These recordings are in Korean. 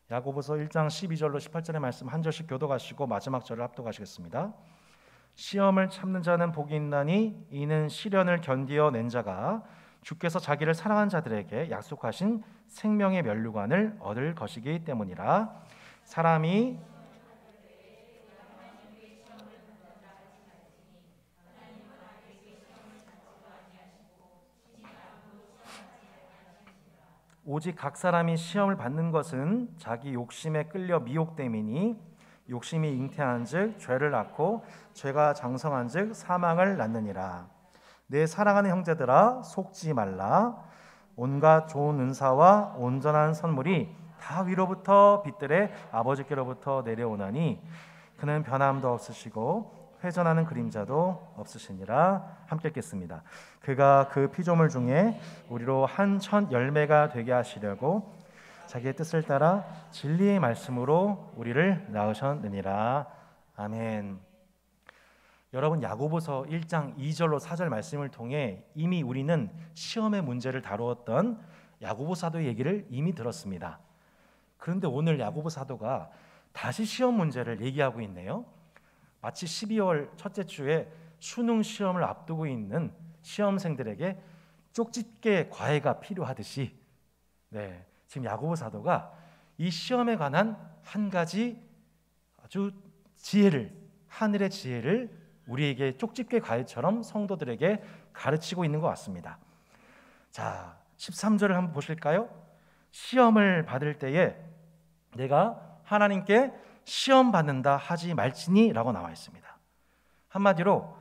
야고보서 1장 12절로 18절의 말씀 한 절씩 교독하시고 마지막 절을 합독하시겠습니다. 시험을 참는 자는 복이 있나니 이는 시련을 견디어 낸 자가 주께서 자기를 사랑한 자들에게 약속하신 생명의 면류관을 얻을 것이기 때문이라. 사람이 오직 각 사람이 시험을 받는 것은 자기 욕심에 끌려 미혹됨이니 욕심이 잉태한즉 죄를 낳고 죄가 장성한즉 사망을 낳느니라. 내 사랑하는 형제들아 속지 말라. 온갖 좋은 은사와 온전한 선물이 다 위로부터 빛들의 아버지께로부터 내려오나니 그는 변함도 없으시고 회전하는 그림자도 없으시니라. 함께 읽겠습니다. 그가 그 피조물 중에 우리로 한 천 열매가 되게 하시려고 자기의 뜻을 따라 진리의 말씀으로 우리를 낳으셨느니라. 아멘. 여러분, 야고보서 1장 2절로 4절 말씀을 통해 이미 우리는 시험의 문제를 다루었던 야고보 사도의 얘기를 이미 들었습니다. 그런데 오늘 야고보 사도가 다시 시험 문제를 얘기하고 있네요. 마치 12월 첫째 주에 수능 시험을 앞두고 있는 시험생들에게 쪽집게 과외가 필요하듯이 지금 야고보 사도가 이 시험에 관한 한 가지 아주 지혜를, 하늘의 지혜를 우리에게 쪽집게 과외처럼 성도들에게 가르치고 있는 것 같습니다. 자, 13절을 한번 보실까요? 시험을 받을 때에 내가 하나님께 시험 받는다 하지 말지니 라고 나와 있습니다. 한마디로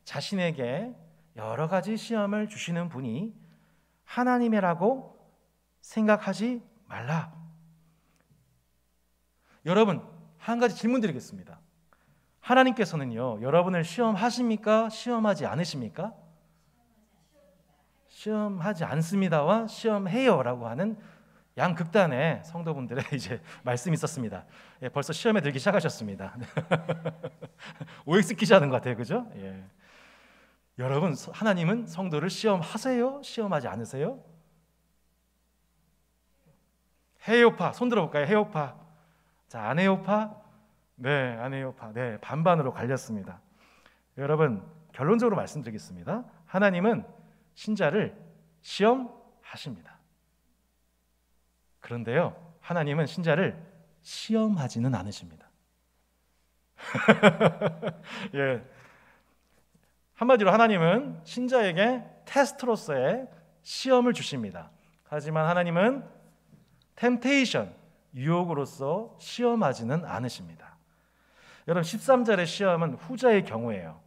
자신에게 여러 가지 시험을 주시는 분이 하나님이라고 생각하지 말라. 여러분, 한 가지 질문 드리겠습니다. 하나님께서는요, 여러분을 시험하십니까? 시험하지 않으십니까? 시험하지 않습니다와 시험해요 라고 하는 양극단의 성도분들의 이제 말씀이 있었습니다. 벌써 시험에 들기 시작하셨습니다. OX 퀴즈 하는 것 같아요, 그죠? 여러분, 하나님은 성도를 시험하세요? 시험하지 않으세요? 해요파, 손 들어볼까요? 해요파. 자, 안 해요파? 네, 안 해요파. 네, 반반으로 갈렸습니다. 여러분, 결론적으로 말씀드리겠습니다. 하나님은 신자를 시험하십니다. 그런데요, 하나님은 신자를 시험하지는 않으십니다. 한마디로 하나님은 신자에게 테스트로서의 시험을 주십니다. 하지만 하나님은 템테이션, 유혹으로서 시험하지는 않으십니다. 여러분, 13절의 시험은 후자의 경우예요.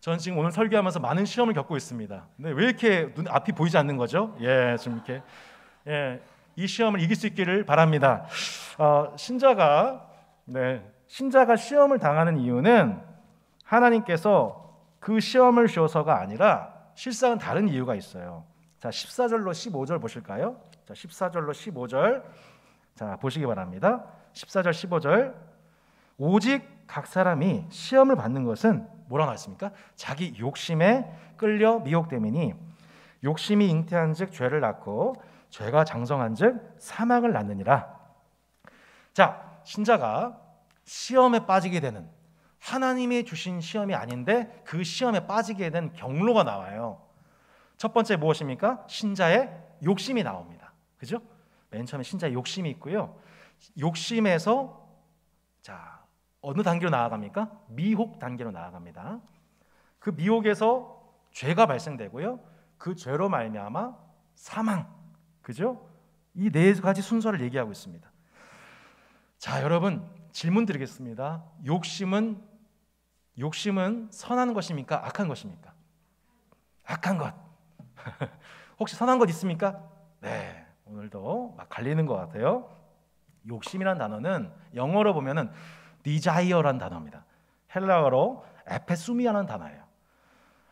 저는 지금 오늘 설교하면서 많은 시험을 겪고 있습니다. 근데 왜 이렇게 눈 앞이 보이지 않는 거죠? 좀 이렇게 이 시험을 이길 수 있기를 바랍니다. 신자가 시험을 당하는 이유는 하나님께서 그 시험을 주어서가 아니라 실상은 다른 이유가 있어요. 자, 14절로 15절 보실까요? 자, 14절로 15절 자, 보시기 바랍니다. 14절 15절 오직 각 사람이 시험을 받는 것은 뭐라고 나왔습니까? 자기 욕심에 끌려 미혹됨이니 욕심이 잉태한즉 죄를 낳고 죄가 장성한즉 사망을 낳느니라. 자, 신자가 시험에 빠지게 되는, 하나님이 주신 시험이 아닌데 그 시험에 빠지게 된 경로가 나와요. 첫 번째 무엇입니까? 신자의 욕심이 나옵니다. 그죠? 맨 처음에 신자의 욕심이 있고요. 욕심에서 어느 단계로 나아갑니까? 미혹 단계로 나아갑니다. 그 미혹에서 죄가 발생되고요. 그 죄로 말미암아 사망. 그죠? 이 네 가지 순서를 얘기하고 있습니다. 자, 여러분, 질문 드리겠습니다. 욕심은 선한 것입니까? 악한 것입니까? 악한 것. 혹시 선한 것 있습니까? 네, 오늘도 막 갈리는 것 같아요. 욕심이란 단어는 영어로 보면은 desire라는 단어입니다. 헬라어로 에페수미아라는 단어예요.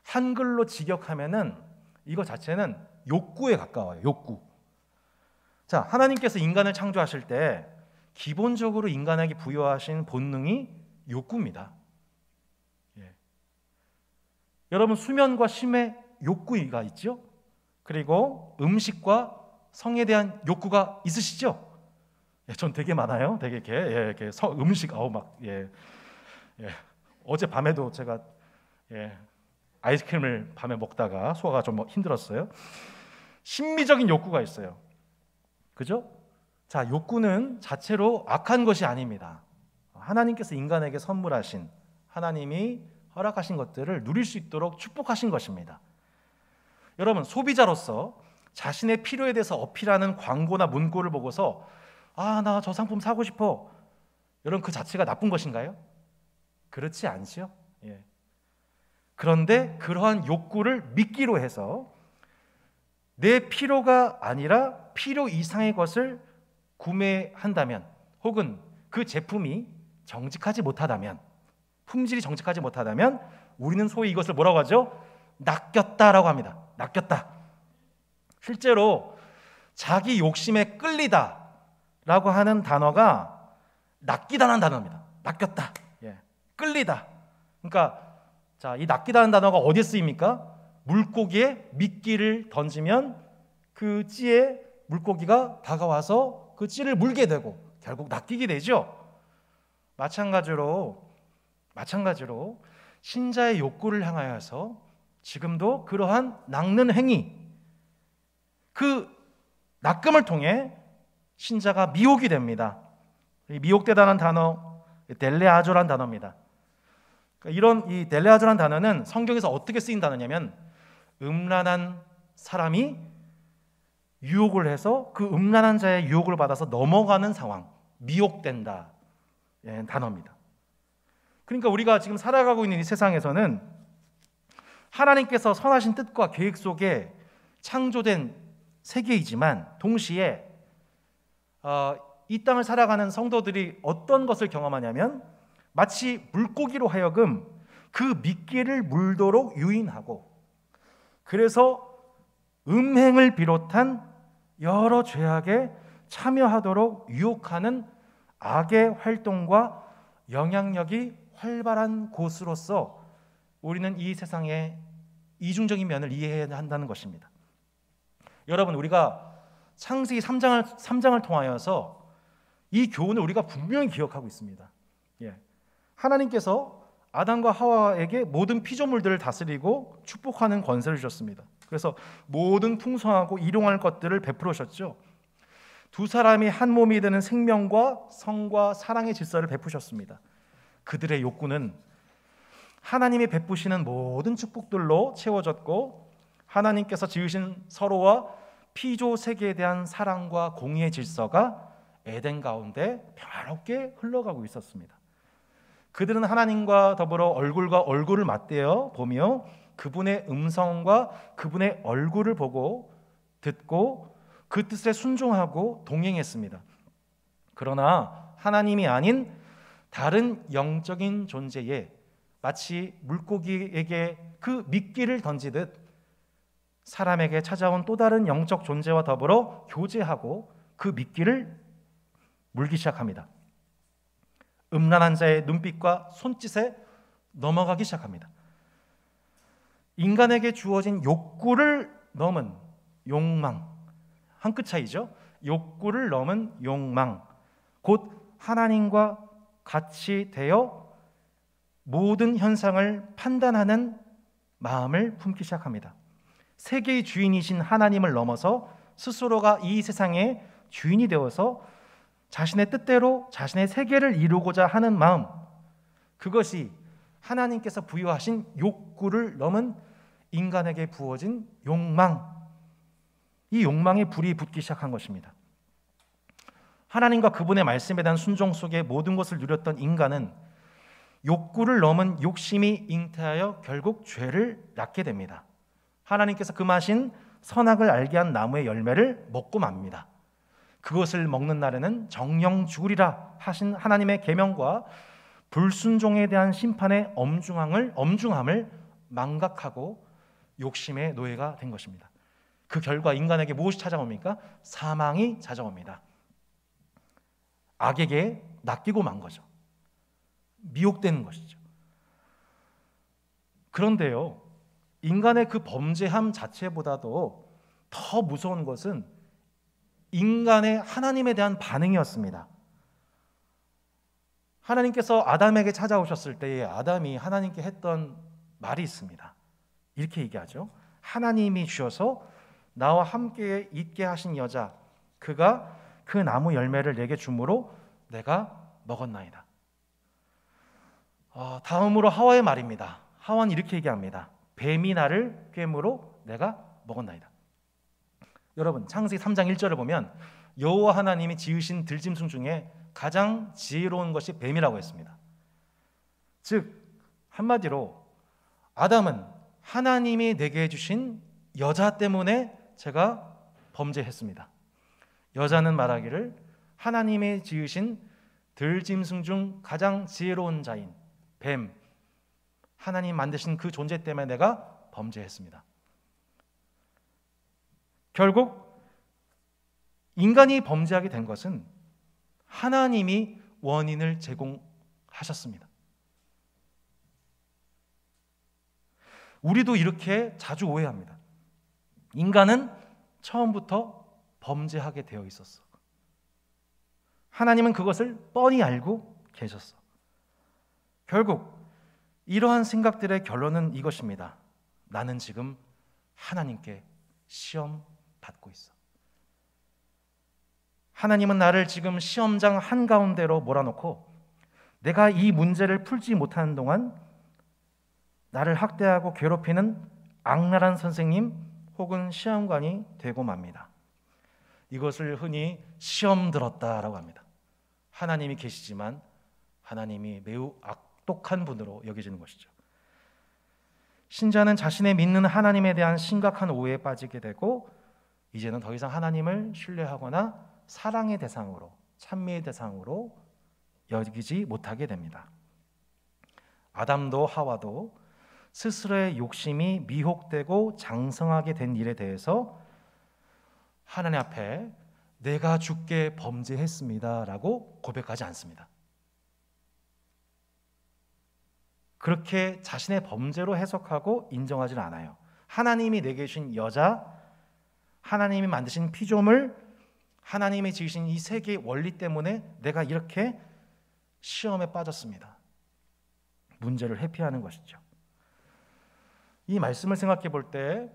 한글로 직역하면은 이거 자체는 욕구에 가까워요. 욕구. 자, 하나님께서 인간을 창조하실 때 기본적으로 인간에게 부여하신 본능이 욕구입니다. 여러분, 수면과 쉼의 욕구가 있죠? 그리고 음식과 성에 대한 욕구가 있으시죠? 전 되게 많아요. 되게 이렇게 음식 어제 밤에도 제가 아이스크림을 밤에 먹다가 소화가 좀 힘들었어요. 심미적인 욕구가 있어요. 그죠? 자, 욕구는 자체로 악한 것이 아닙니다. 하나님께서 인간에게 선물하신, 하나님이 허락하신 것들을 누릴 수 있도록 축복하신 것입니다. 여러분, 소비자로서 자신의 필요에 대해서 어필하는 광고나 문구를 보고서 나 저 상품 사고 싶어, 여러분, 그 자체가 나쁜 것인가요? 그렇지 않죠. 그런데 그러한 욕구를 미끼로 해서 내 필요가 아니라 필요 이상의 것을 구매한다면, 혹은 그 제품이 정직하지 못하다면, 품질이 정직하지 못하다면, 우리는 소위 이것을 뭐라고 하죠? 낚였다라고 합니다. 낚였다. 실제로 자기 욕심에 끌리다라고 하는 단어가 낚이다는 단어입니다. 낚였다. 끌리다. 그러니까 이 낚이다는 단어가 어디에 쓰입니까? 물고기에 미끼를 던지면 그 찌에 물고기가 다가와서 그 찌를 물게 되고 결국 낚이게 되죠. 마찬가지로 신자의 욕구를 향하여서 지금도 그러한 낚는 행위, 그 낚음을 통해 신자가 미혹이 됩니다. 이 미혹되다는 단어, 델레아조란 단어입니다. 이런 이 델레아조란 단어는 성경에서 어떻게 쓰인 단어냐면, 음란한 사람이 유혹을 해서 그 음란한 자의 유혹을 받아서 넘어가는 상황, 미혹된다 단어입니다. 그러니까 우리가 지금 살아가고 있는 이 세상에서는 하나님께서 선하신 뜻과 계획 속에 창조된 세계이지만, 동시에 이 땅을 살아가는 성도들이 어떤 것을 경험하냐면, 마치 물고기로 하여금 그 미끼를 물도록 유인하고, 그래서 음행을 비롯한 여러 죄악에 참여하도록 유혹하는 악의 활동과 영향력이 활발한 곳으로서 우리는 이 세상의 이중적인 면을 이해해야 한다는 것입니다. 여러분, 우리가 창세기 3장을 통하여서 이 교훈을 우리가 분명히 기억하고 있습니다. 하나님께서 아담과 하와에게 모든 피조물들을 다스리고 축복하는 권세를 주셨습니다. 그래서 모든 풍성하고 일용할 것들을 베풀으셨죠. 두 사람이 한 몸이 되는 생명과 성과 사랑의 질서를 베푸셨습니다. 그들의 욕구는 하나님이 베푸시는 모든 축복들로 채워졌고, 하나님께서 지으신 서로와 피조 세계에 대한 사랑과 공의의 질서가 에덴 가운데 평화롭게 흘러가고 있었습니다. 그들은 하나님과 더불어 얼굴과 얼굴을 맞대어 보며 그분의 음성과 그분의 얼굴을 보고 듣고 그 뜻에 순종하고 동행했습니다. 그러나 하나님이 아닌 다른 영적인 존재에, 마치 물고기에게 그 미끼를 던지듯 사람에게 찾아온 또 다른 영적 존재와 더불어 교제하고 그 미끼를 물기 시작합니다. 음란한 자의 눈빛과 손짓에 넘어가기 시작합니다. 인간에게 주어진 욕구를 넘은 욕망, 한 끗 차이죠. 욕구를 넘은 욕망, 곧 하나님과 같이 되어 모든 현상을 판단하는 마음을 품기 시작합니다. 세계의 주인이신 하나님을 넘어서 스스로가 이 세상의 주인이 되어서 자신의 뜻대로 자신의 세계를 이루고자 하는 마음, 그것이 하나님께서 부여하신 욕구를 넘은 인간에게 부어진 욕망, 이 욕망의 불이 붙기 시작한 것입니다. 하나님과 그분의 말씀에 대한 순종 속에 모든 것을 누렸던 인간은 욕구를 넘은 욕심이 잉태하여 결국 죄를 낳게 됩니다. 하나님께서 금하신 선악을 알게 한 나무의 열매를 먹고 맙니다. 그것을 먹는 날에는 정령 죽으리라 하신 하나님의 계명과 불순종에 대한 심판의 엄중함을 망각하고 욕심의 노예가 된 것입니다. 그 결과 인간에게 무엇이 찾아옵니까? 사망이 찾아옵니다. 악에게 낚이고 만 거죠. 미혹되는 것이죠. 그런데요, 인간의 그 범죄함 자체보다도 더 무서운 것은 인간의 하나님에 대한 반응이었습니다. 하나님께서 아담에게 찾아오셨을 때에 아담이 하나님께 했던 말이 있습니다. 이렇게 얘기하죠. 하나님이 주셔서 나와 함께 있게 하신 여자, 그가 그 나무 열매를 내게 주므로 내가 먹었나이다. 다음으로 하와의 말입니다. 하와는 이렇게 얘기합니다. 뱀이 나를 꿰므로 내가 먹었나이다. 여러분, 창세기 3장 1절을 보면 여호와 하나님이 지으신 들짐승 중에 가장 지혜로운 것이 뱀이라고 했습니다. 즉 한마디로 아담은 하나님이 내게 해주신 여자 때문에 제가 범죄했습니다. 여자는 말하기를 하나님이 지으신 들짐승 중 가장 지혜로운 자인 뱀, 하나님 만드신 그 존재 때문에 내가 범죄했습니다. 결국 인간이 범죄하게 된 것은 하나님이 원인을 제공하셨습니다. 우리도 이렇게 자주 오해합니다. 인간은 처음부터 범죄하게 되어 있었어. 하나님은 그것을 뻔히 알고 계셨어. 결국 이러한 생각들의 결론은 이것입니다. 나는 지금 하나님께 시험 받고 있어. 하나님은 나를 지금 시험장 한가운데로 몰아놓고 내가 이 문제를 풀지 못하는 동안 나를 학대하고 괴롭히는 악랄한 선생님 혹은 시험관이 되고 맙니다. 이것을 흔히 시험 들었다라고 합니다. 하나님이 계시지만 하나님이 매우 악독한 분으로 여겨지는 것이죠. 신자는 자신의 믿는 하나님에 대한 심각한 오해에 빠지게 되고 이제는 더 이상 하나님을 신뢰하거나 사랑의 대상으로, 찬미의 대상으로 여기지 못하게 됩니다. 아담도 하와도 스스로의 욕심이 미혹되고 장성하게 된 일에 대해서 하나님 앞에 내가 주께 범죄했습니다라고 고백하지 않습니다. 그렇게 자신의 범죄로 해석하고 인정하지는 않아요. 하나님이 내게 주신 여자, 하나님이 만드신 피조물, 하나님이 지으신 이 세계의 원리 때문에 내가 이렇게 시험에 빠졌습니다. 문제를 회피하는 것이죠. 이 말씀을 생각해 볼 때,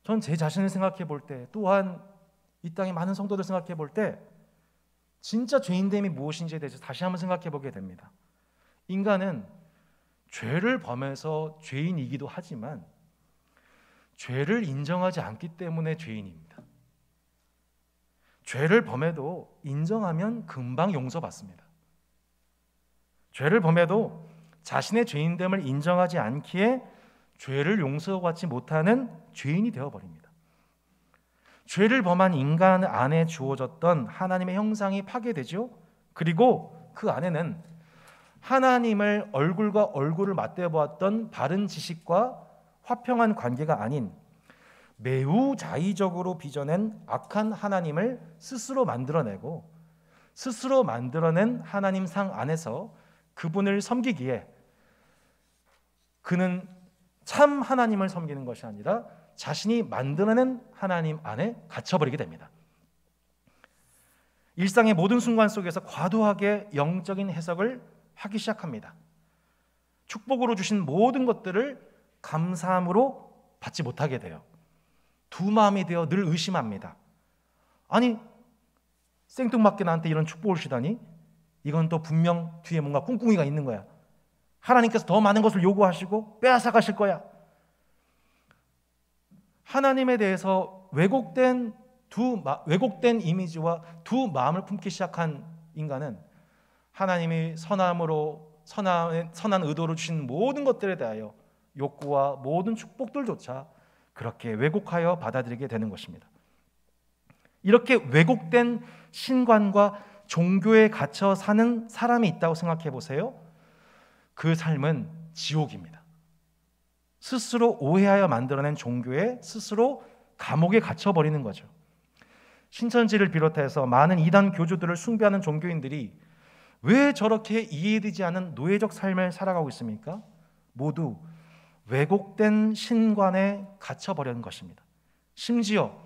전 제 자신을 생각해 볼 때, 또한 이 땅의 많은 성도들 생각해 볼 때 진짜 죄인됨이 무엇인지에 대해서 다시 한번 생각해 보게 됩니다. 인간은 죄를 범해서 죄인이기도 하지만 죄를 인정하지 않기 때문에 죄인입니다. 죄를 범해도 인정하면 금방 용서받습니다. 죄를 범해도 자신의 죄인됨을 인정하지 않기에 죄를 용서받지 못하는 죄인이 되어버립니다. 죄를 범한 인간 안에 주어졌던 하나님의 형상이 파괴되죠. 그리고 그 안에는 하나님을 얼굴과 얼굴을 맞대보았던 바른 지식과 화평한 관계가 아닌 매우 자의적으로 빚어낸 악한 하나님을 스스로 만들어내고 스스로 만들어낸 하나님 상 안에서 그분을 섬기기에 그는 참 하나님을 섬기는 것이 아니라 자신이 만들어낸 하나님 안에 갇혀버리게 됩니다. 일상의 모든 순간 속에서 과도하게 영적인 해석을 하기 시작합니다. 축복으로 주신 모든 것들을 감사함으로 받지 못하게 돼요. 두 마음이 되어 늘 의심합니다. 아니, 생뚱맞게 나한테 이런 축복을 주다니? 이건 또 분명 뒤에 뭔가 꿍꿍이가 있는 거야. 하나님께서 더 많은 것을 요구하시고 빼앗아 가실 거야. 하나님에 대해서 왜곡된 이미지와 두 마음을 품기 시작한 인간은 하나님이 선한 의도로 주신 모든 것들에 대하여 욕구와 모든 축복들조차 그렇게 왜곡하여 받아들이게 되는 것입니다. 이렇게 왜곡된 신관과 종교에 갇혀 사는 사람이 있다고 생각해 보세요. 그 삶은 지옥입니다. 스스로 오해하여 만들어낸 종교에 스스로 감옥에 갇혀버리는 거죠. 신천지를 비롯해서 많은 이단 교주들을 숭배하는 종교인들이 왜 저렇게 이해되지 않은 노예적 삶을 살아가고 있습니까? 모두 왜곡된 신관에 갇혀버린 것입니다. 심지어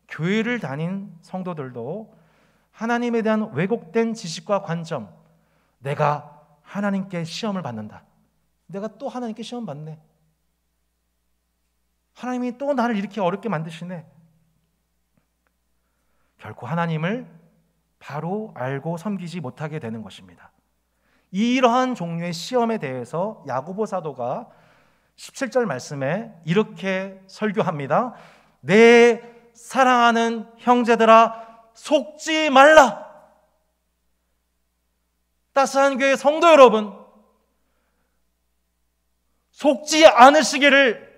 교회를 다닌 성도들도 하나님에 대한 왜곡된 지식과 관점, 내가 하나님께 시험을 받는다, 내가 또 하나님께 시험 받네, 하나님이 또 나를 이렇게 어렵게 만드시네, 결코 하나님을 바로 알고 섬기지 못하게 되는 것입니다. 이러한 종류의 시험에 대해서 야고보 사도가 17절 말씀에 이렇게 설교합니다. 내 사랑하는 형제들아, 속지 말라. 따스한 교회 성도 여러분, 속지 않으시기를,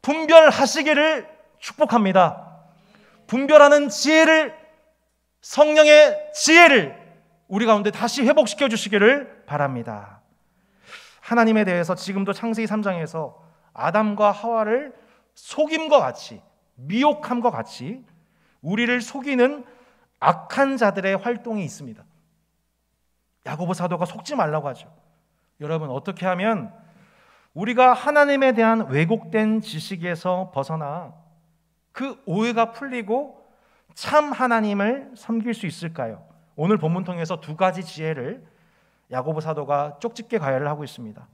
분별하시기를 축복합니다. 분별하는 지혜를, 성령의 지혜를 우리 가운데 다시 회복시켜 주시기를 바랍니다. 하나님에 대해서 지금도 창세기 3장에서 아담과 하와를 속임과 같이, 미혹함과 같이 우리를 속이는 악한 자들의 활동이 있습니다. 야고보 사도가 속지 말라고 하죠. 여러분, 어떻게 하면 우리가 하나님에 대한 왜곡된 지식에서 벗어나 그 오해가 풀리고 참 하나님을 섬길 수 있을까요? 오늘 본문 통해서 두 가지 지혜를 야고보 사도가 쪽집게 가야를 하고 있습니다.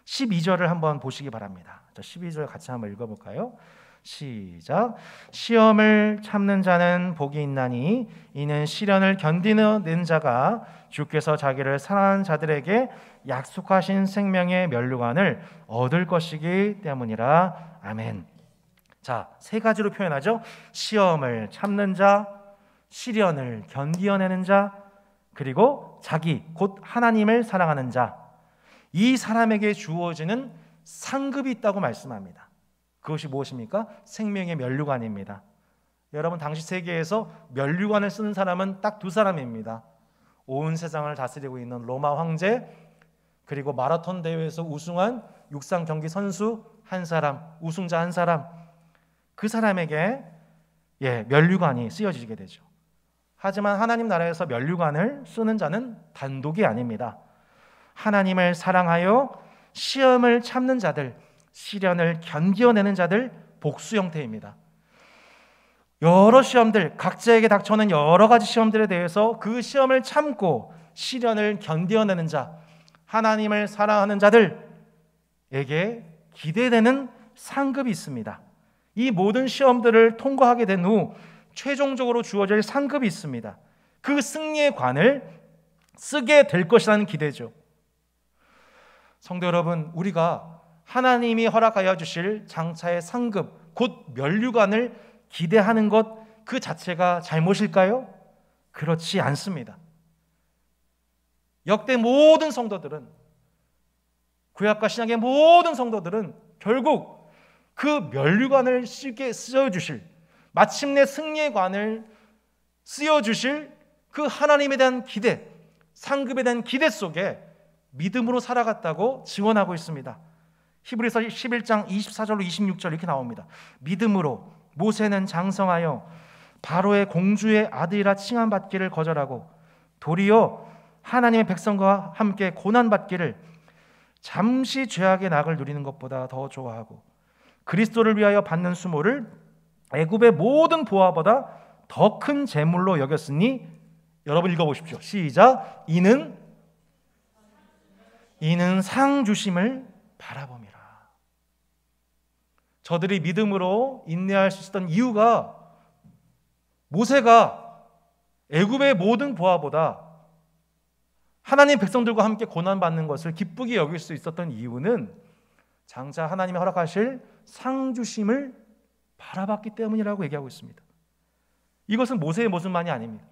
12절을 한번 보시기 바랍니다. 12절 같이 한번 읽어볼까요? 시작. 시험을 참는 자는 복이 있나니 이는 시련을 견디는 자가 주께서 자기를 사랑하는 자들에게 약속하신 생명의 면류관을 얻을 것이기 때문이라. 아멘. 자, 세 가지로 표현하죠. 시험을 참는 자, 시련을 견디어내는 자, 그리고 자기 곧 하나님을 사랑하는 자. 이 사람에게 주어지는 상급이 있다고 말씀합니다. 그것이 무엇입니까? 생명의 면류관입니다. 여러분, 당시 세계에서 면류관을 쓰는 사람은 딱 두 사람입니다. 온 세상을 다스리고 있는 로마 황제, 그리고 마라톤 대회에서 우승한 육상 경기 선수 한 사람, 우승자 한 사람, 그 사람에게 면류관이 쓰여지게 되죠. 하지만 하나님 나라에서 면류관을 쓰는 자는 단독이 아닙니다. 하나님을 사랑하여 시험을 참는 자들, 시련을 견디어내는 자들, 복수 형태입니다. 여러 시험들, 각자에게 닥쳐오는 여러 가지 시험들에 대해서 그 시험을 참고 시련을 견디어내는 자, 하나님을 사랑하는 자들에게 기대되는 상급이 있습니다. 이 모든 시험들을 통과하게 된 후 최종적으로 주어질 상급이 있습니다. 그 승리의 관을 쓰게 될 것이라는 기대죠. 성도 여러분, 우리가 하나님이 허락하여 주실 장차의 상급, 곧 면류관을 기대하는 것 그 자체가 잘못일까요? 그렇지 않습니다. 역대 모든 성도들은, 구약과 신약의 모든 성도들은 결국 그 면류관을 쓰여주실, 마침내 승리의 관을 쓰여주실 그 하나님에 대한 기대, 상급에 대한 기대 속에 믿음으로 살아갔다고 증언하고 있습니다. 히브리서 11장 24절로 26절 이렇게 나옵니다. 믿음으로 모세는 장성하여 바로의 공주의 아들이라 칭함받기를 거절하고 도리어 하나님의 백성과 함께 고난받기를 잠시 죄악의 낙을 누리는 것보다 더 좋아하고 그리스도를 위하여 받는 수모를 애굽의 모든 보화보다 더 큰 재물로 여겼으니, 여러분 읽어보십시오. 시작. 이는 상 주심을 바라봄이라. 저들이 믿음으로 인내할 수 있었던 이유가, 모세가 애굽의 모든 보화보다 하나님 백성들과 함께 고난받는 것을 기쁘게 여길 수 있었던 이유는 장차 하나님이 허락하실 상 주심을 바라봤기 때문이라고 얘기하고 있습니다. 이것은 모세의 모습만이 아닙니다.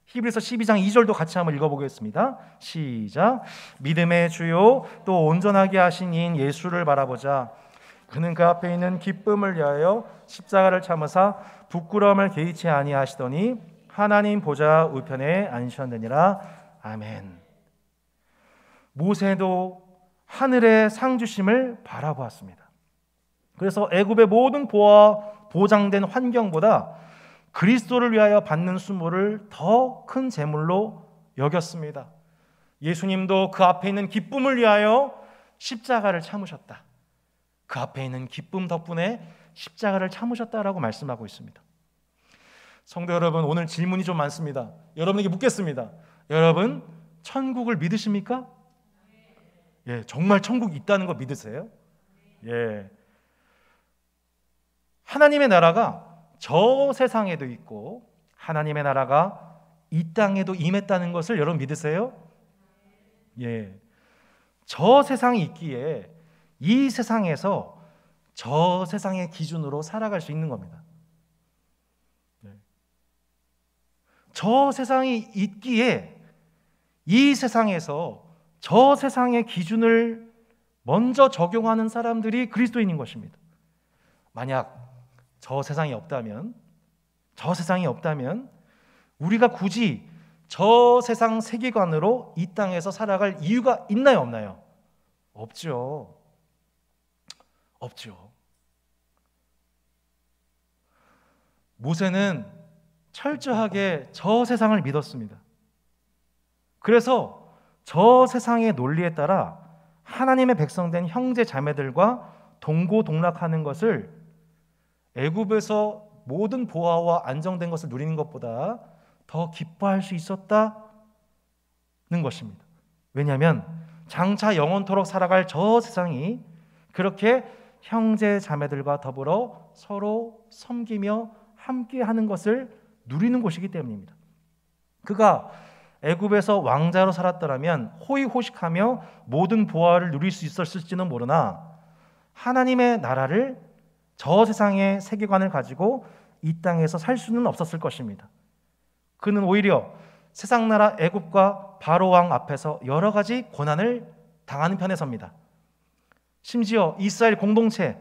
히브리서 12장 2절도 같이 한번 읽어보겠습니다. 시작. 믿음의 주요 또 온전하게 하신 이인 예수를 바라보자. 그는 그 앞에 있는 기쁨을 위하여 십자가를 참으사 부끄러움을 개의치 아니하시더니 하나님 보좌 우편에 앉으셨느니라. 아멘. 모세도 하늘의 상 주심을 바라보았습니다. 그래서 애굽의 모든 보장된 환경보다 그리스도를 위하여 받는 수모를 더 큰 재물로 여겼습니다. 예수님도 그 앞에 있는 기쁨을 위하여 십자가를 참으셨다. 그 앞에 있는 기쁨 덕분에 십자가를 참으셨다라고 말씀하고 있습니다. 성도 여러분, 오늘 질문이 좀 많습니다. 여러분에게 묻겠습니다. 여러분, 천국을 믿으십니까? 예, 정말 천국이 있다는 거 믿으세요? 예. 하나님의 나라가 저 세상에도 있고 하나님의 나라가 이 땅에도 임했다는 것을 여러분 믿으세요? 예. 저 세상이 있기에 이 세상에서 저 세상의 기준으로 살아갈 수 있는 겁니다. 저 세상이 있기에 이 세상에서 저 세상의 기준을 먼저 적용하는 사람들이 그리스도인인 것입니다. 만약 저 세상이 없다면 우리가 굳이 저 세상 세계관으로 이 땅에서 살아갈 이유가 있나요, 없나요? 없죠. 모세는 철저하게 저 세상을 믿었습니다. 그래서 저 세상의 논리에 따라 하나님의 백성된 형제 자매들과 동고동락하는 것을 애굽에서 모든 보화와 안정된 것을 누리는 것보다 더 기뻐할 수 있었다는 것입니다. 왜냐하면 장차 영원토록 살아갈 저 세상이 그렇게 형제 자매들과 더불어 서로 섬기며 함께하는 것을 누리는 곳이기 때문입니다. 그가 애굽에서 왕자로 살았더라면 호의호식하며 모든 보화를 누릴 수 있었을지는 모르나 하나님의 나라를 저 세상의 세계관을 가지고 이 땅에서 살 수는 없었을 것입니다. 그는 오히려 세상 나라 애굽과 바로 왕 앞에서 여러 가지 고난을 당하는 편에 섭니다. 심지어 이스라엘 공동체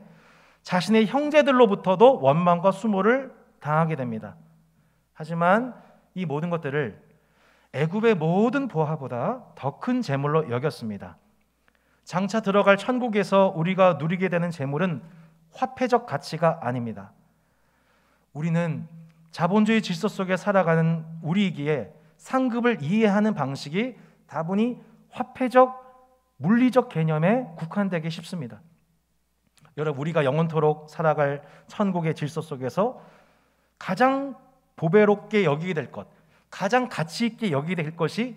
자신의 형제들로부터도 원망과 수모를 당하게 됩니다. 하지만 이 모든 것들을 애굽의 모든 보화보다 더 큰 재물로 여겼습니다. 장차 들어갈 천국에서 우리가 누리게 되는 재물은 화폐적 가치가 아닙니다. 우리는 자본주의 질서 속에 살아가는 우리이기에 상급을 이해하는 방식이 다분히 화폐적, 물리적 개념에 국한되기 쉽습니다. 여러분, 우리가 영원토록 살아갈 천국의 질서 속에서 가장 보배롭게 여기게 될 것, 가장 가치 있게 여기게 될 것이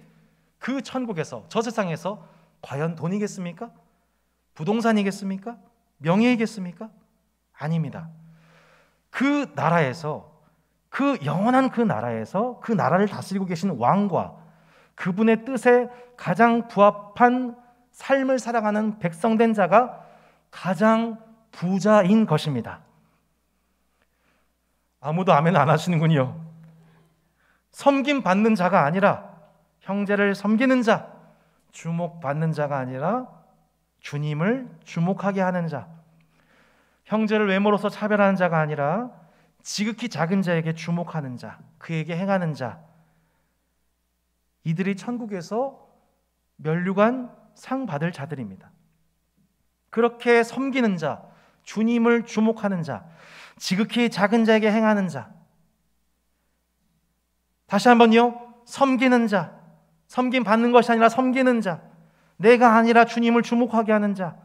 그 천국에서, 저 세상에서 과연 돈이겠습니까? 부동산이겠습니까? 명예이겠습니까? 아닙니다. 그 나라에서, 그 영원한 그 나라에서 그 나라를 다스리고 계신 왕과 그분의 뜻에 가장 부합한 삶을 살아가는 백성된 자가 가장 부자인 것입니다. 아무도 아멘 안 하시는군요. 섬김받는 자가 아니라, 형제를 섬기는 자, 주목받는 자가 아니라 주님을 주목하게 하는 자, 형제를 외모로서 차별하는 자가 아니라 지극히 작은 자에게 주목하는 자, 그에게 행하는 자, 이들이 천국에서 면류관 상 받을 자들입니다. 그렇게 섬기는 자, 주님을 주목하는 자, 지극히 작은 자에게 행하는 자, 다시 한번요, 섬기는 자, 섬김 받는 것이 아니라 섬기는 자, 내가 아니라 주님을 주목하게 하는 자,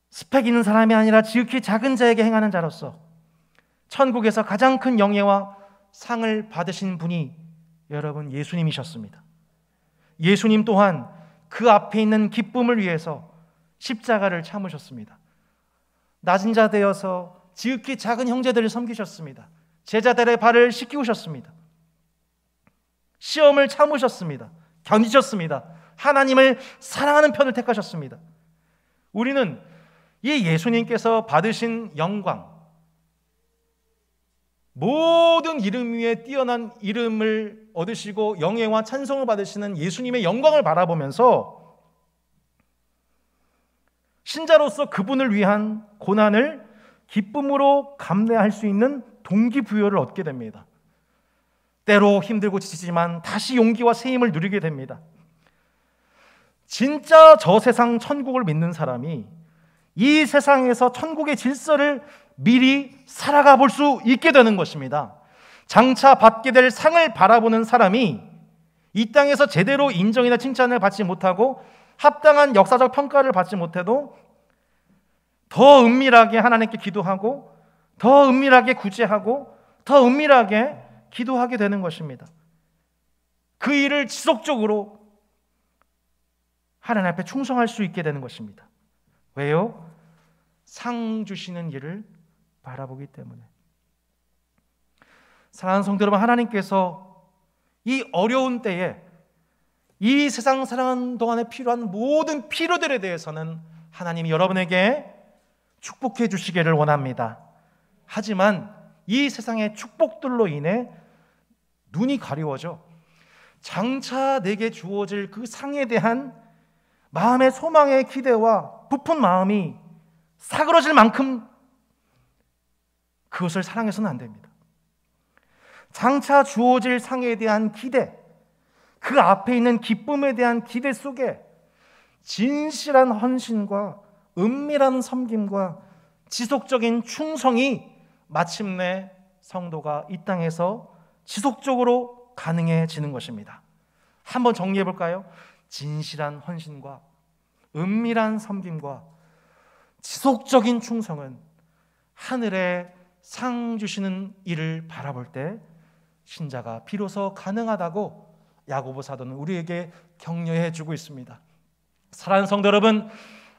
스펙 있는 사람이 아니라 지극히 작은 자에게 행하는 자로서 천국에서 가장 큰 영예와 상을 받으신 분이 여러분 예수님이셨습니다. 예수님 또한 그 앞에 있는 기쁨을 위해서 십자가를 참으셨습니다. 낮은 자 되어서 지극히 작은 형제들을 섬기셨습니다. 제자들의 발을 씻기우셨습니다. 시험을 참으셨습니다. 견디셨습니다. 하나님을 사랑하는 편을 택하셨습니다. 우리는 이 예수님께서 받으신 영광, 모든 이름 위에 뛰어난 이름을 얻으시고 영예와 찬송을 받으시는 예수님의 영광을 바라보면서 신자로서 그분을 위한 고난을 기쁨으로 감내할 수 있는 동기부여를 얻게 됩니다. 때로 힘들고 지치지만 다시 용기와 새 힘을 누리게 됩니다. 진짜 저 세상 천국을 믿는 사람이 이 세상에서 천국의 질서를 미리 살아가 볼 수 있게 되는 것입니다. 장차 받게 될 상을 바라보는 사람이 이 땅에서 제대로 인정이나 칭찬을 받지 못하고 합당한 역사적 평가를 받지 못해도 더 은밀하게 하나님께 기도하고 더 은밀하게 구제하고 더 은밀하게 기도하게 되는 것입니다. 그 일을 지속적으로 하나님 앞에 충성할 수 있게 되는 것입니다. 왜요? 상 주시는 일을 바라보기 때문에. 사랑하는 성도 여러분, 하나님께서 이 어려운 때에 이 세상 살아가는 동안에 필요한 모든 필요들에 대해서는 하나님이 여러분에게 축복해 주시기를 원합니다. 하지만 이 세상의 축복들로 인해 눈이 가리워져 장차 내게 주어질 그 상에 대한 마음의 소망의 기대와 부푼 마음이 사그러질 만큼 그것을 사랑해서는 안 됩니다. 장차 주어질 상에 대한 기대, 그 앞에 있는 기쁨에 대한 기대 속에 진실한 헌신과 은밀한 섬김과 지속적인 충성이 마침내 성도가 이 땅에서 지속적으로 가능해지는 것입니다. 한번 정리해 볼까요? 진실한 헌신과 은밀한 섬김과 지속적인 충성은 하늘에 상 주시는 일을 바라볼 때 신자가 비로소 가능하다고 야고보 사도는 우리에게 격려해 주고 있습니다. 사랑하는 성도 여러분,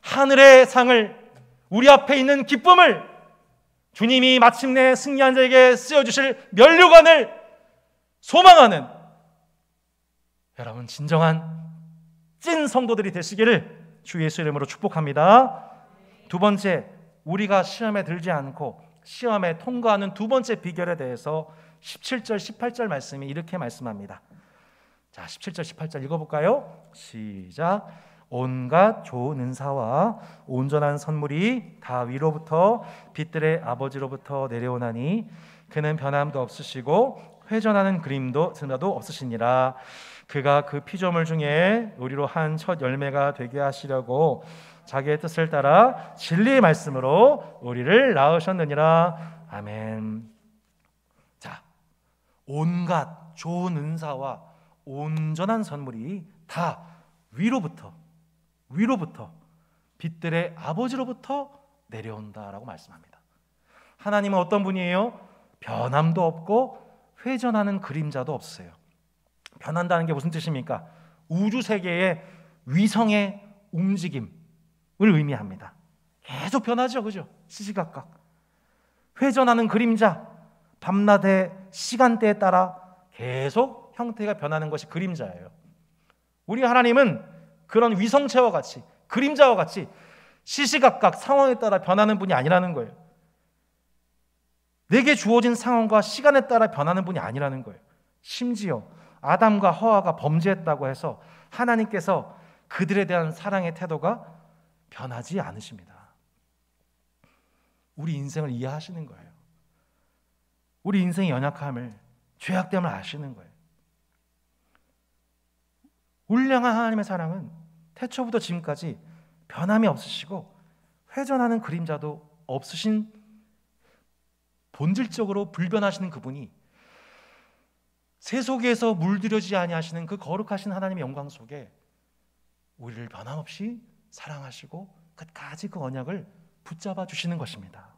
하늘의 상을, 우리 앞에 있는 기쁨을 주님이 마침내 승리한 자에게 쓰여주실 면류관을 소망하는 여러분 진정한 찐 성도들이 되시기를 주 예수 이름으로 축복합니다. 두 번째, 우리가 시험에 들지 않고 시험에 통과하는 두 번째 비결에 대해서 17절, 18절 말씀이 이렇게 말씀합니다. 자, 17절, 18절 읽어볼까요? 시작. 온갖 좋은 은사와 온전한 선물이 다 위로부터 빛들의 아버지로부터 내려오나니 그는 변함도 없으시고 회전하는 그림도 없으시니라. 그가 그 피조물 중에 우리로 한 첫 열매가 되게 하시려고 자기의 뜻을 따라 진리의 말씀으로 우리를 낳으셨느니라. 아멘. 자, 온갖 좋은 은사와 온전한 선물이 다 위로부터 빛들의 아버지로부터 내려온다라고 말씀합니다. 하나님은 어떤 분이에요? 변함도 없고 회전하는 그림자도 없어요. 변한다는 게 무슨 뜻입니까? 우주 세계의 위성의 움직임을 의미합니다. 계속 변하죠, 그죠? 시시각각. 회전하는 그림자, 밤낮의 시간대에 따라 계속 형태가 변하는 것이 그림자예요. 우리 하나님은 그런 위성체와 같이, 그림자와 같이 시시각각 상황에 따라 변하는 분이 아니라는 거예요. 내게 주어진 상황과 시간에 따라 변하는 분이 아니라는 거예요. 심지어 아담과 하와가 범죄했다고 해서 하나님께서 그들에 대한 사랑의 태도가 변하지 않으십니다. 우리 인생을 이해하시는 거예요. 우리 인생의 연약함을, 죄악됨을 아시는 거예요. 울량한 하나님의 사랑은 태초부터 지금까지 변함이 없으시고 회전하는 그림자도 없으신, 본질적으로 불변하시는 그분이 세속에서 물들여지지 아니하시는 그 거룩하신 하나님의 영광 속에 우리를 변함없이 사랑하시고 끝까지 그 언약을 붙잡아 주시는 것입니다.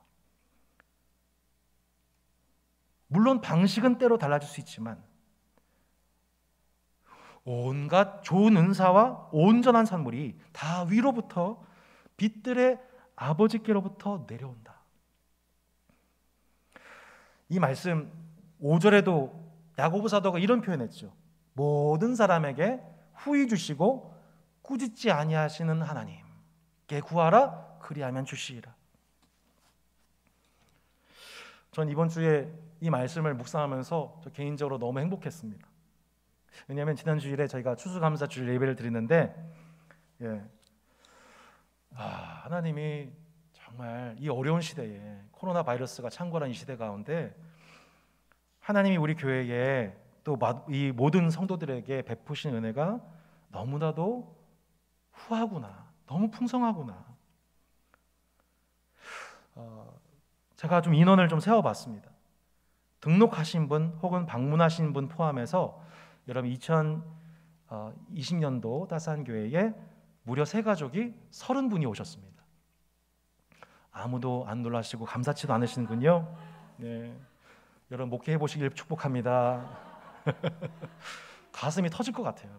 물론 방식은 때로 달라질 수 있지만 온갖 좋은 은사와 온전한 선물이 다 위로부터 빛들의 아버지께로부터 내려온다. 이 말씀 5절에도 야고보 사도가 이런 표현했죠. 모든 사람에게 후히 주시고 꾸짖지 아니하시는 하나님께 구하라, 그리하면 주시리라. 전 이번 주에 이 말씀을 묵상하면서 저 개인적으로 너무 행복했습니다. 왜냐하면 지난 주일에 저희가 추수감사 주일 예배를 드리는데 하나님이 정말 이 어려운 시대에 코로나 바이러스가 창궐한 이 시대 가운데 하나님이 우리 교회에 또 이 모든 성도들에게 베푸신 은혜가 너무나도 후하구나, 너무 풍성하구나. 제가 좀 인원을 좀 세워봤습니다. 등록하신 분 혹은 방문하신 분 포함해서 여러분 2020년도 따스한 교회에 무려 세 가족이 30분이 오셨습니다. 아무도 안 놀라시고 감사치도 않으시는군요. 네. 여러분 목회해 보시길 축복합니다. 가슴이 터질 것 같아요.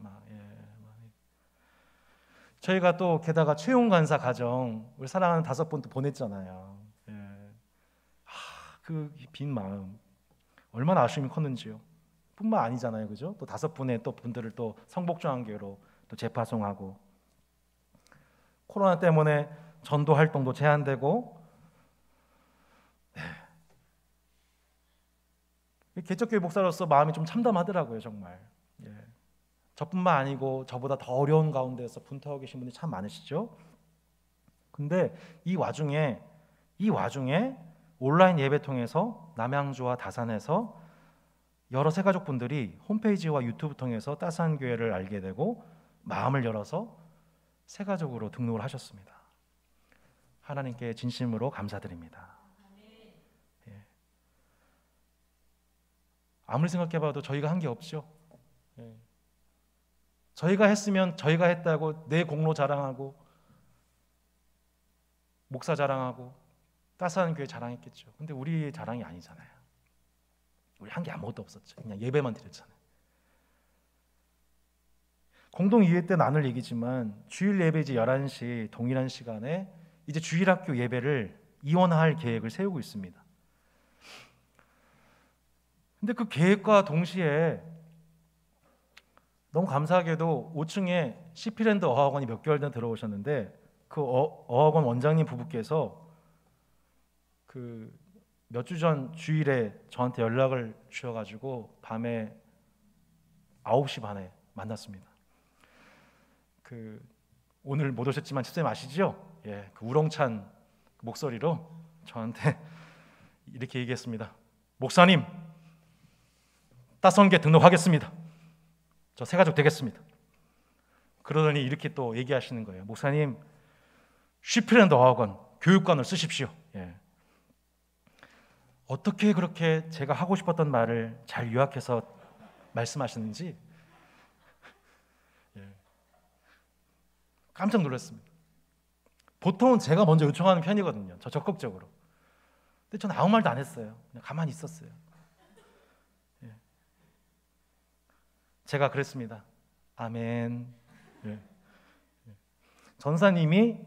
저희가 또 게다가 최용 간사 가정 우리 사랑하는 5분 또 보냈잖아요. 그 빈 마음 얼마나 아쉬움이 컸는지요. 뿐만 아니잖아요, 그죠? 또 5분의 또 분들을 또 성복주한교회로 또 재파송하고 코로나 때문에 전도 활동도 제한되고 개척교회 목사로서 마음이 좀 참담하더라고요, 정말. 저뿐만 아니고 저보다 더 어려운 가운데서 분투하고 계신 분이 참 많으시죠. 근데 이 와중에 온라인 예배 통해서 남양주와 다산에서 여러 새가족분들이 홈페이지와 유튜브 통해서 따스한 교회를 알게 되고 마음을 열어서 새가족으로 등록을 하셨습니다. 하나님께 진심으로 감사드립니다. 아무리 생각해봐도 저희가 한 게 없죠. 저희가 했으면 저희가 했다고 내 공로 자랑하고 목사 자랑하고 따스한 교회 자랑했겠죠. 근데 우리 자랑이 아니잖아요. 우리 한 게 아무것도 없었죠. 그냥 예배만 드렸잖아요. 공동 이회 때 나눌 얘기지만 주일 예배 이제 11시 동일한 시간에 이제 주일학교 예배를 이원화할 계획을 세우고 있습니다. 근데 그 계획과 동시에 너무 감사하게도 5층에 시피랜드 어학원이 몇 개월 전에 들어오셨는데 그 어학원 원장님 부부께서 그 몇 주 전 주일에 저한테 연락을 주셔가지고 밤에 9시 반에 만났습니다. 그 오늘 못 오셨지만 집사님 아시죠? 그 우렁찬 목소리로 저한테 이렇게 얘기했습니다. 목사님, 따선계 등록하겠습니다. 저 새가족 되겠습니다. 그러더니 이렇게 또 얘기하시는 거예요. 목사님, 시피랜드 어학원 교육관을 쓰십시오. 어떻게 그렇게 제가 하고 싶었던 말을 잘 요약해서 말씀하시는지 깜짝 놀랐습니다. 보통은 제가 먼저 요청하는 편이거든요. 저 적극적으로. 근데 저는 아무 말도 안 했어요. 그냥 가만히 있었어요. 제가 그랬습니다. 아멘. 전사님이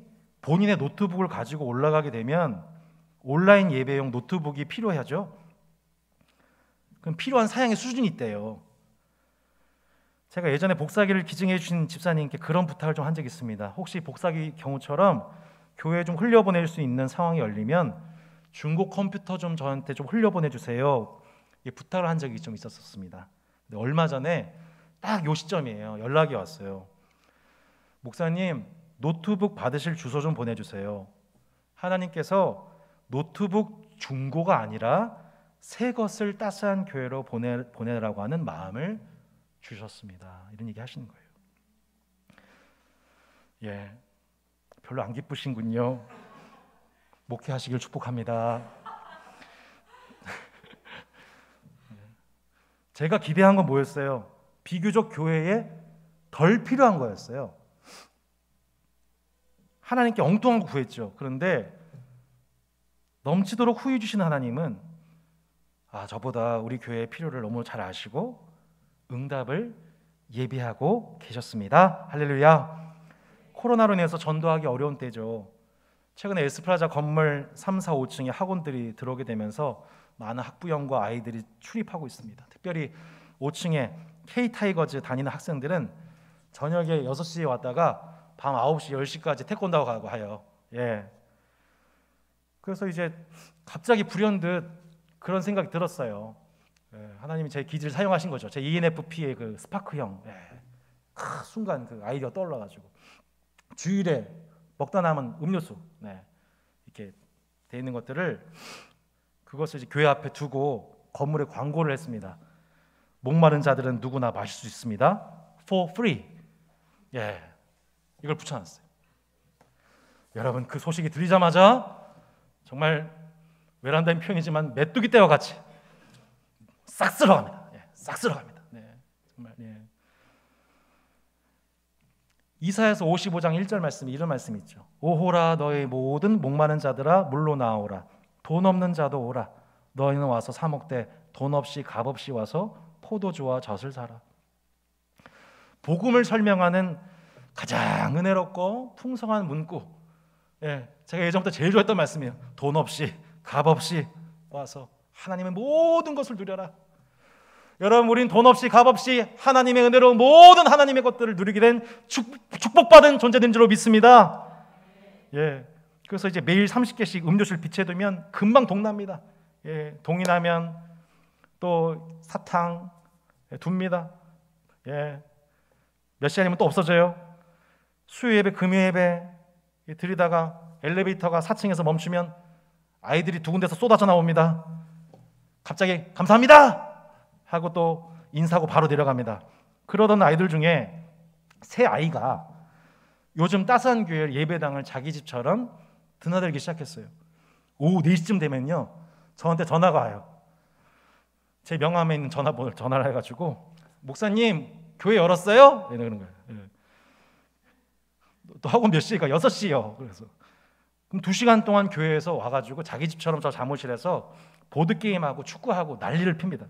본인의 노트북을 가지고 올라가게 되면 온라인 예배용 노트북이 필요하죠. 그럼 필요한 사양의 수준이 있대요. 제가 예전에 복사기를 기증해 주신 집사님께 그런 부탁을 좀 한 적이 있습니다. 혹시 복사기 경우처럼 교회에 좀 흘려보낼 수 있는 상황이 열리면 중고 컴퓨터 좀 저한테 좀 흘려보내 주세요. 부탁을 한 적이 좀 있었습니다. 근데 얼마 전에 딱 요 시점이에요. 연락이 왔어요. 목사님, 노트북 받으실 주소 좀 보내주세요. 하나님께서 노트북 중고가 아니라 새 것을 따스한 교회로 보내라고 하는 마음을 주셨습니다. 이런 얘기 하시는 거예요. 별로 안 기쁘신군요. 목회하시길 축복합니다. 제가 기대한 건 뭐였어요? 비교적 교회에 덜 필요한 거였어요. 하나님께 엉뚱한 거 구했죠. 그런데 넘치도록 후히 주신 하나님은 저보다 우리 교회의 필요를 너무 잘 아시고 응답을 예비하고 계셨습니다. 할렐루야. 코로나로 인해서 전도하기 어려운 때죠. 최근에 에스프라자 건물 3, 4, 5층에 학원들이 들어오게 되면서 많은 학부형과 아이들이 출입하고 있습니다. 특별히 5층에 K타이거즈 다니는 학생들은 저녁에 6시에 왔다가 밤 9시, 10시까지 태권도 가고 해요. 그래서 이제 갑자기 불현듯 그런 생각이 들었어요. 하나님이 제 기질을 사용하신 거죠. 제 ENFP의 그 스파크형. 순간 그 아이디어 떠올라가지고 주일에 먹다 남은 음료수 이렇게 돼 있는 것들을 그것을 이제 교회 앞에 두고 건물에 광고를 했습니다. 목마른 자들은 누구나 마실 수 있습니다. For free. 이걸 붙여놨어요. 여러분, 그 소식이 들리자마자 정말 외람된 표현이지만 메뚜기 떼와 같이 싹 쓸어갑니다. 싹 쓸어갑니다. 정말. 이사야서 55장 1절 말씀에 이런 말씀이 있죠. 오호라 너희 모든 목마른 자들아 물로 나오라. 돈 없는 자도 오라. 너희는 와서 사 먹되 돈 없이 값 없이 와서 포도주와 젖을 사라. 복음을 설명하는 가장 은혜롭고 풍성한 문구. 제가 예전부터 제일 좋아했던 말씀이에요. 돈 없이 값 없이 와서 하나님의 모든 것을 누려라. 여러분, 우린 돈 없이 값 없이 하나님의 은혜로 모든 하나님의 것들을 누리게 된 축복받은 존재된 줄로 믿습니다. 그래서 이제 매일 30개씩 음료수를 비춰두면 금방 동납니다. 동이 나면 또 사탕 둡니다. 몇 시간이면 또 없어져요. 수요 예배, 금요 예배 들이다가 엘리베이터가 4층에서 멈추면 아이들이 두 군데서 쏟아져 나옵니다. 갑자기 감사합니다 하고 또 인사하고 바로 내려갑니다. 그러던 아이들 중에 새 아이가 요즘 따스한 교회 예배당을 자기 집처럼 드나들기 시작했어요. 오후 4시쯤 되면요 저한테 전화가 와요. 제 명함에 있는 전화번호를 전화를 해가지고 목사님 교회 열었어요? 이러는 거예요. 또 학원 몇 시가 6시요. 그래서 그럼 2시간 동안 교회에서 와가지고 자기 집처럼 저 사무실에서 보드게임하고 축구하고 난리를 핍니다.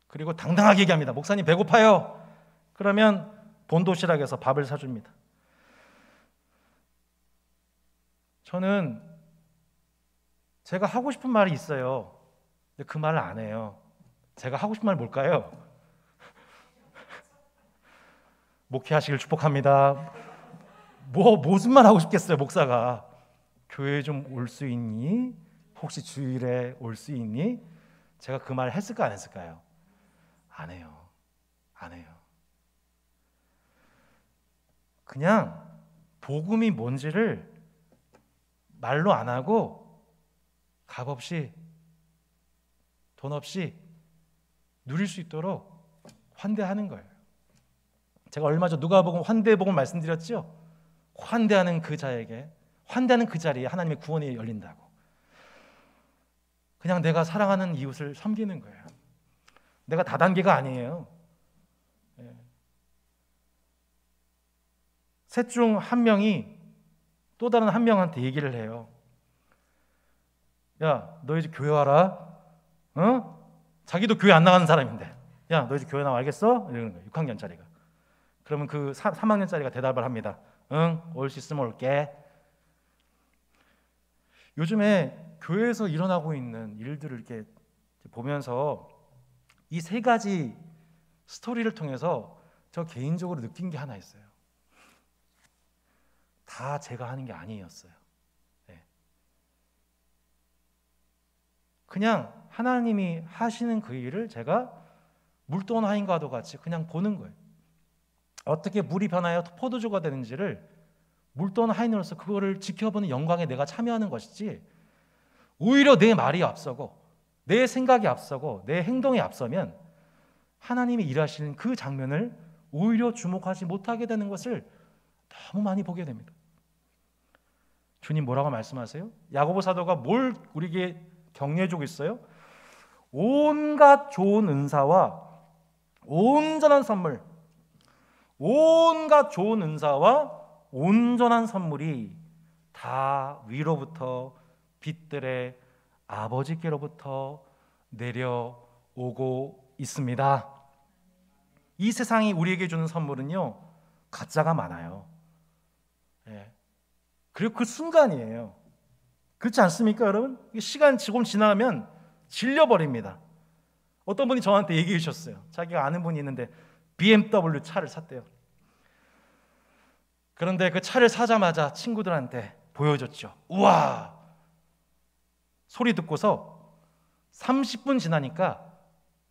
그리고 당당하게 얘기합니다. 목사님 배고파요. 그러면 본도시락에서 밥을 사줍니다. 저는 제가 하고 싶은 말이 있어요. 근데 그 말을 안 해요. 제가 하고 싶은 말 뭘까요? 목회하시길 축복합니다. 무슨 말 하고 싶겠어요, 목사가. 교회 좀 올 수 있니? 혹시 주일에 올 수 있니? 제가 그 말 했을까 안 했을까요? 안 해요. 안 해요. 그냥 복음이 뭔지를 말로 안 하고 값 없이 돈 없이 누릴 수 있도록 환대하는 거예요. 제가 얼마 전 누가복음 환대복음 말씀드렸죠? 환대하는 그 자에게, 환대하는 그 자리에 하나님의 구원이 열린다고. 그냥 내가 사랑하는 이웃을 섬기는 거예요. 내가 다단계가 아니에요. 셋 중 한 명이 또 다른 한 명한테 얘기를 해요. 야, 너 이제 교회 와라. 자기도 교회 안 나가는 사람인데, 야, 너 이제 교회 나와 알겠어? 이러는 거예요. 6학년짜리가. 그러면 그 3학년짜리가 대답을 합니다. 응, 올 수 있으면 올게. 요즘에 교회에서 일어나고 있는 일들을 이렇게 보면서 이 세 가지 스토리를 통해서 저 개인적으로 느낀 게 하나 있어요. 다 제가 하는 게 아니었어요. 그냥 하나님이 하시는 그 일을 제가 물돈 하인과도 같이 그냥 보는 거예요. 어떻게 물이 변하여 포도주가 되는지를 물돈 하인으로서 그거를 지켜보는 영광에 내가 참여하는 것이지, 오히려 내 말이 앞서고 내 생각이 앞서고 내 행동이 앞서면 하나님이 일하시는 그 장면을 오히려 주목하지 못하게 되는 것을 너무 많이 보게 됩니다. 주님 뭐라고 말씀하세요? 야고보 사도가 뭘 우리에게 격려해주고 있어요? 온갖 좋은 은사와 온전한 선물, 온갖 좋은 은사와 온전한 선물이 다 위로부터 빛들의 아버지께로부터 내려오고 있습니다. 이 세상이 우리에게 주는 선물은요, 가짜가 많아요. 그리고 그 순간이에요. 그렇지 않습니까, 여러분? 시간 조금 지나면 질려버립니다. 어떤 분이 저한테 얘기해 주셨어요. 자기가 아는 분이 있는데 BMW 차를 샀대요. 그런데 그 차를 사자마자 친구들한테 보여줬죠. 우와! 소리 듣고서 30분 지나니까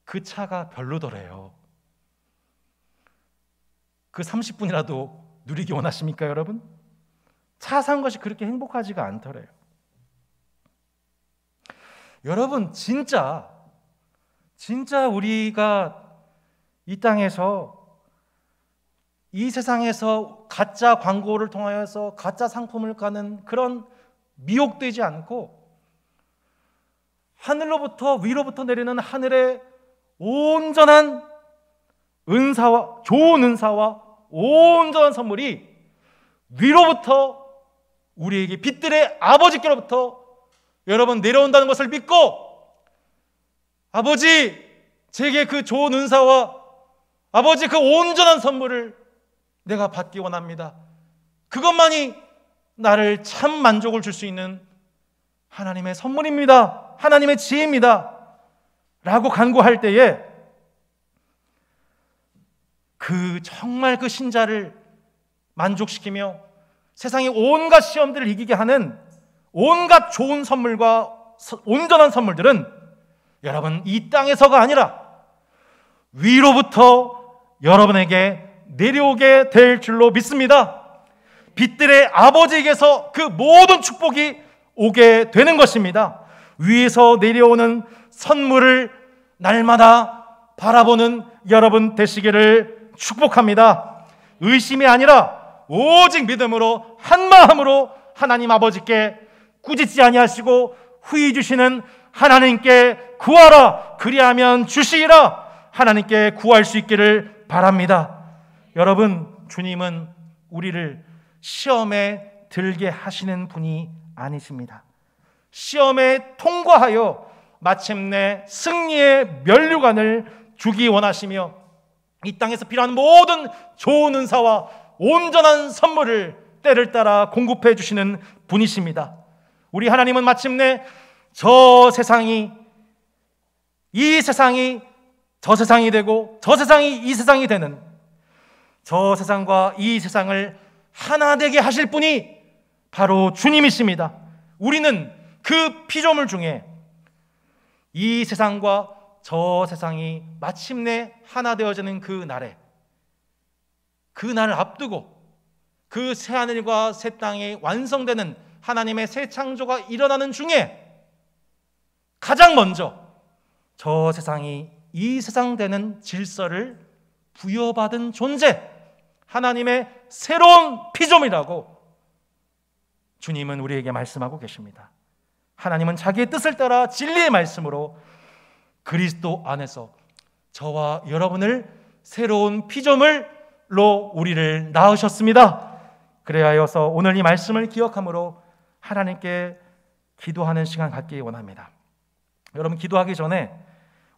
그 차가 별로더래요. 그 30분이라도 누리기 원하십니까, 여러분? 차 산 것이 그렇게 행복하지가 않더래요. 여러분, 진짜 우리가 이 땅에서, 이 세상에서 가짜 광고를 통하여서 가짜 상품을 가는 그런 미혹되지 않고 하늘로부터 위로부터 내리는 하늘의 온전한 은사와 좋은 은사와 온전한 선물이 위로부터 우리에게 빛들의 아버지께로부터 여러분 내려온다는 것을 믿고, 아버지 제게 그 좋은 은사와 아버지 그 온전한 선물을 내가 받기 원합니다. 그것만이 나를 참 만족을 줄 수 있는 하나님의 선물입니다. 하나님의 지혜입니다. 라고 간구할 때에 정말 그 신자를 만족시키며 세상의 온갖 시험들을 이기게 하는 온갖 좋은 선물과 온전한 선물들은 여러분 이 땅에서가 아니라 위로부터 여러분에게 내려오게 될 줄로 믿습니다. 빛들의 아버지에게서 그 모든 축복이 오게 되는 것입니다. 위에서 내려오는 선물을 날마다 바라보는 여러분 되시기를 축복합니다. 의심이 아니라 오직 믿음으로 한마음으로 하나님 아버지께 꾸짖지 아니하시고 후히 주시는 하나님께 구하라, 그리하면 주시리라, 하나님께 구할 수 있기를 바랍니다. 여러분, 주님은 우리를 시험에 들게 하시는 분이 아니십니다. 시험에 통과하여 마침내 승리의 면류관을 주기 원하시며 이 땅에서 필요한 모든 좋은 은사와 온전한 선물을 때를 따라 공급해 주시는 분이십니다. 우리 하나님은 마침내 저 세상이 이 세상이 저 세상이 되고 저 세상이 이 세상이 되는, 저 세상과 이 세상을 하나 되게 하실 분이 바로 주님이십니다. 우리는 그 피조물 중에 이 세상과 저 세상이 마침내 하나 되어지는 그 날을 앞두고 그 새하늘과 새 땅이 완성되는 하나님의 새 창조가 일어나는 중에 가장 먼저 저 세상이 이 세상 되는 질서를 부여받은 존재, 하나님의 새로운 피조물이라고 주님은 우리에게 말씀하고 계십니다. 하나님은 자기의 뜻을 따라 진리의 말씀으로 그리스도 안에서 저와 여러분을 새로운 피조물로 우리를 낳으셨습니다. 그래야여서 오늘 이 말씀을 기억함으로 하나님께 기도하는 시간 갖기 원합니다. 여러분, 기도하기 전에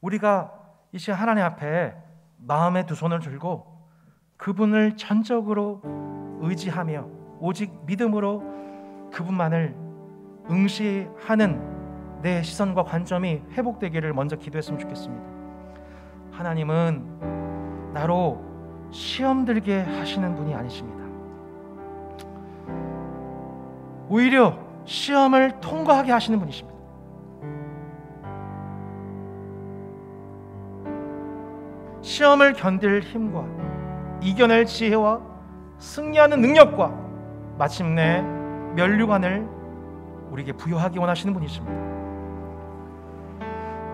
우리가 이 시간 하나님 앞에 마음에 두 손을 들고 그분을 전적으로 의지하며 오직 믿음으로 그분만을 응시하는 내 시선과 관점이 회복되기를 먼저 기도했으면 좋겠습니다. 하나님은 나로 시험 들게 하시는 분이 아니십니다. 오히려 시험을 통과하게 하시는 분이십니다. 시험을 견딜 힘과 이겨낼 지혜와 승리하는 능력과 마침내 면류관을 우리에게 부여하기 원하시는 분이십니다.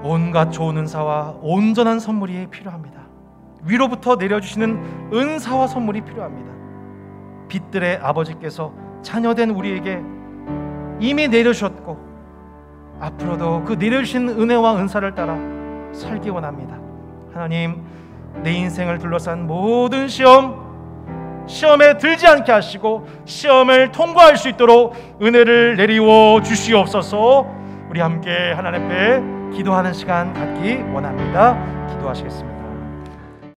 온갖 좋은 은사와 온전한 선물이 필요합니다. 위로부터 내려주시는 은사와 선물이 필요합니다. 빛들의 아버지께서 자녀된 우리에게 이미 내려주셨고 앞으로도 그 내려주신 은혜와 은사를 따라 살기 원합니다. 하나님, 내 인생을 둘러싼 모든 시험에 들지 않게 하시고 시험을 통과할 수 있도록 은혜를 내리워 주시옵소서. 우리 함께 하나님 앞에 기도하는 시간 갖기 원합니다. 기도하시겠습니다.